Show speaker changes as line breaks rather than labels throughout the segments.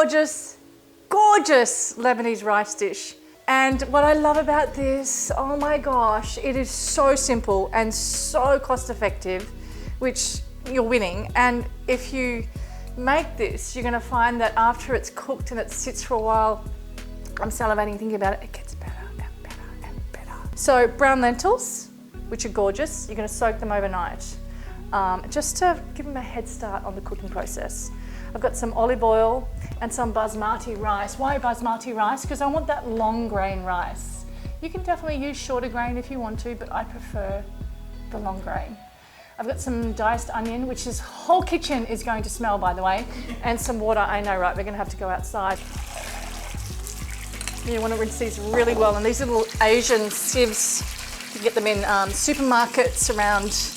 gorgeous, gorgeous Lebanese rice dish. And what I love about this, oh my gosh, it is so simple and so cost effective, which you're winning. And if you make this, you're gonna find that after it's cooked and it sits for a while, I'm salivating thinking about it, it gets better and better and better. So brown lentils, which are gorgeous, you're gonna soak them overnight, just to give them a head start on the cooking process. I've got some olive oil and some basmati rice. Why basmati rice? Because I want that long grain rice. You can definitely use shorter grain if you want to, but I prefer the long grain. I've got some diced onion, which this whole kitchen is going to smell, by the way, and some water. I know, right? We're gonna have to go outside. You want to rinse these really well, and these little Asian sieves, you can get them in supermarkets around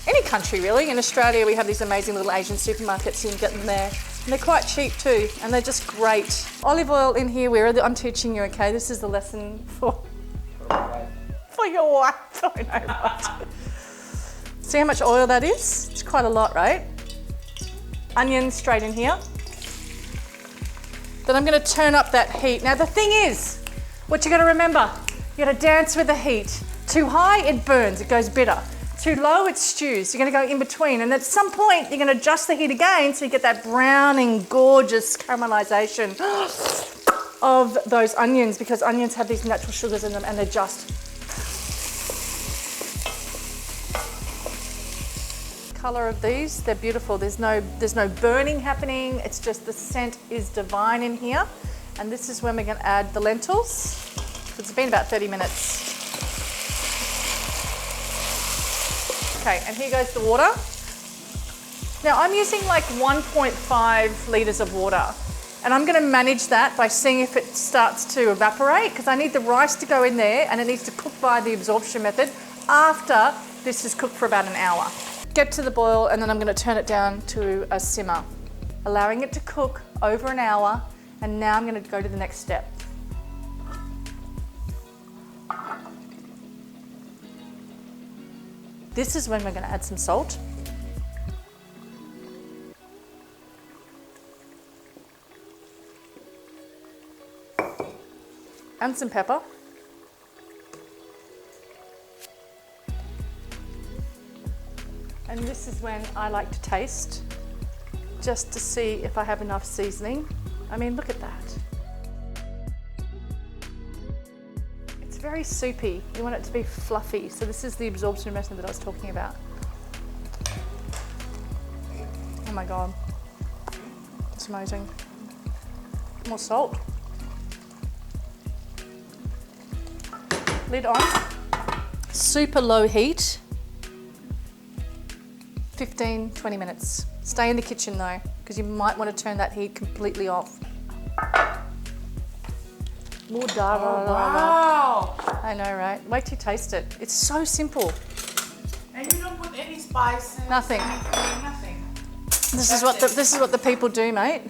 any country really. In Australia, we have these amazing little Asian supermarkets, you can get them there. And they're quite cheap too, and they're just great. Olive oil in here, I'm teaching you, okay? This is the lesson for your wife. I know, right? See how much oil that is? It's quite a lot, right? Onions straight in here. Then I'm gonna turn up that heat. Now the thing is, what you gotta remember, you gotta dance with the heat. Too high, it burns, it goes bitter. Too low, it stews. You're gonna go in between, and at some point, you're gonna adjust the heat again so you get that browning, gorgeous caramelization of those onions, because onions have these natural sugars in them, and they're just color of these, they're beautiful. There's no burning happening. It's just the scent is divine in here. And this is when we're gonna add the lentils. It's been about 30 minutes. Okay, and here goes the water. Now I'm using like 1.5 litres of water, and I'm gonna manage that by seeing if it starts to evaporate, because I need the rice to go in there and it needs to cook by the absorption method after this is cooked for about an hour. Get to the boil, and then I'm gonna turn it down to a simmer, allowing it to cook over an hour, and now I'm gonna go to the next step. This is when we're gonna add some salt. And some pepper. And this is when I like to taste, just to see if I have enough seasoning. I mean, look at that. It's very soupy. You want it to be fluffy. So this is the absorption method that I was talking about. Oh my God, it's amazing. More salt. Lid on, super low heat. 15-20 minutes. Stay in the kitchen though, because you might want to turn that heat completely off. More dara.
Oh, wow!
I know, right? Wait till you taste it. It's so simple.
And you don't put any spices?
Nothing.
Anything, nothing.
This is what the people do, mate.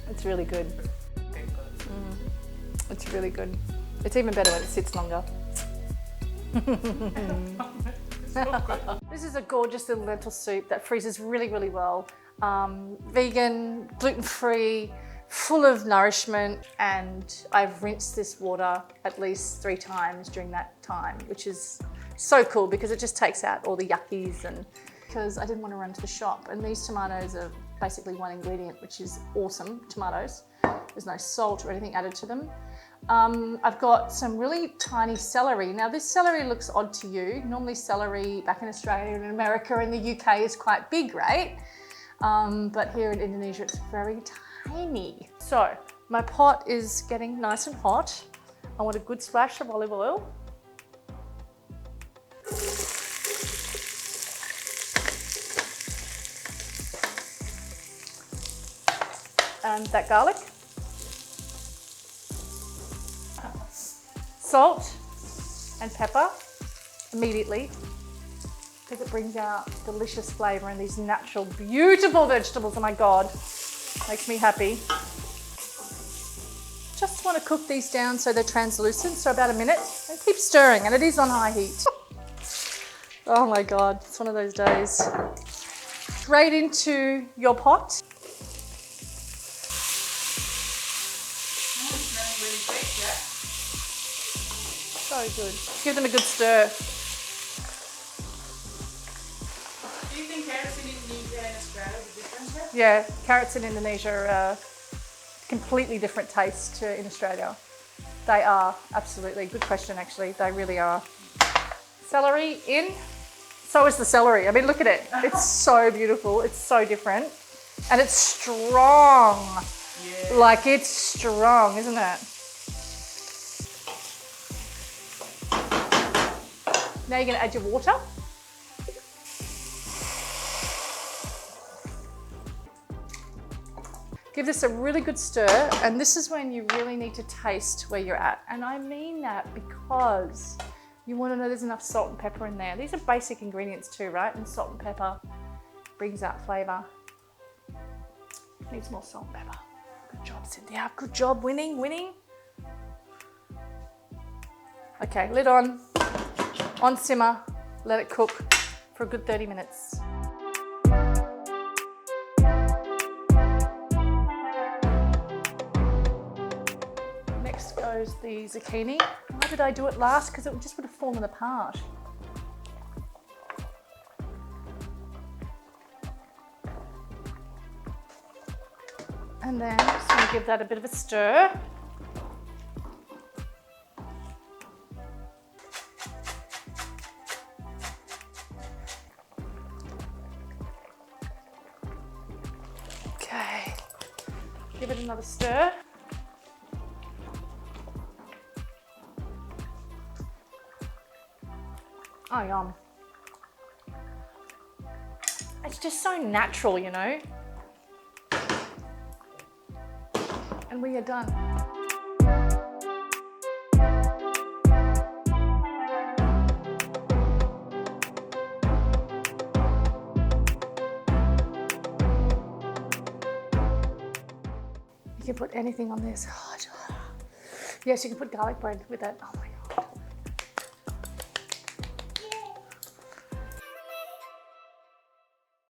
It's really good. It's really good. It's even better when it sits longer. This is a gorgeous little lentil soup that freezes really, really well. Vegan, gluten-free, full of nourishment, and I've rinsed this water at least 3 times during that time, which is so cool because it just takes out all the yuckies, and because I didn't want to run to the shop. And these tomatoes are basically one ingredient, which is awesome, tomatoes. There's no salt or anything added to them. I've got some really tiny celery. Now this celery looks odd to you. Normally celery back in Australia and America and the UK is quite big, right? But here in Indonesia, it's very tiny. So my pot is getting nice and hot. I want a good splash of olive oil. And that garlic. Salt and pepper immediately. because it brings out delicious flavour and these natural, beautiful vegetables. Oh my God, makes me happy. Just want to cook these down so they're translucent, so about a minute, and keep stirring, and it is on high heat. Oh my God, it's one of those days. Straight into your pot. So good. Give them a good stir.
Do you think carrots in Indonesia and Australia are different?
Yeah, carrots in Indonesia are completely different taste to in Australia. They are, absolutely. Good question, actually. They really are. Celery in. So is the celery. I mean, look at it. It's so beautiful. It's so different. And it's strong.
Yeah.
Like, it's strong, isn't it? Now you're going to add your water. Give this a really good stir, and this is when you really need to taste where you're at. And I mean that because you want to know there's enough salt and pepper in there. These are basic ingredients too, right? And salt and pepper brings out flavour. Needs more salt and pepper. Good job, Cynthia. Good job, winning. Okay, lid on simmer, let it cook for a good 30 minutes. Next goes the zucchini. Why did I do it last? Because it just would have fallen apart. And then just going to give that a bit of a stir. Okay, give it another stir. Oh, yum. It's just so natural, you know. And we are done. You can put anything on this. Yes, you can put garlic bread with it. Oh my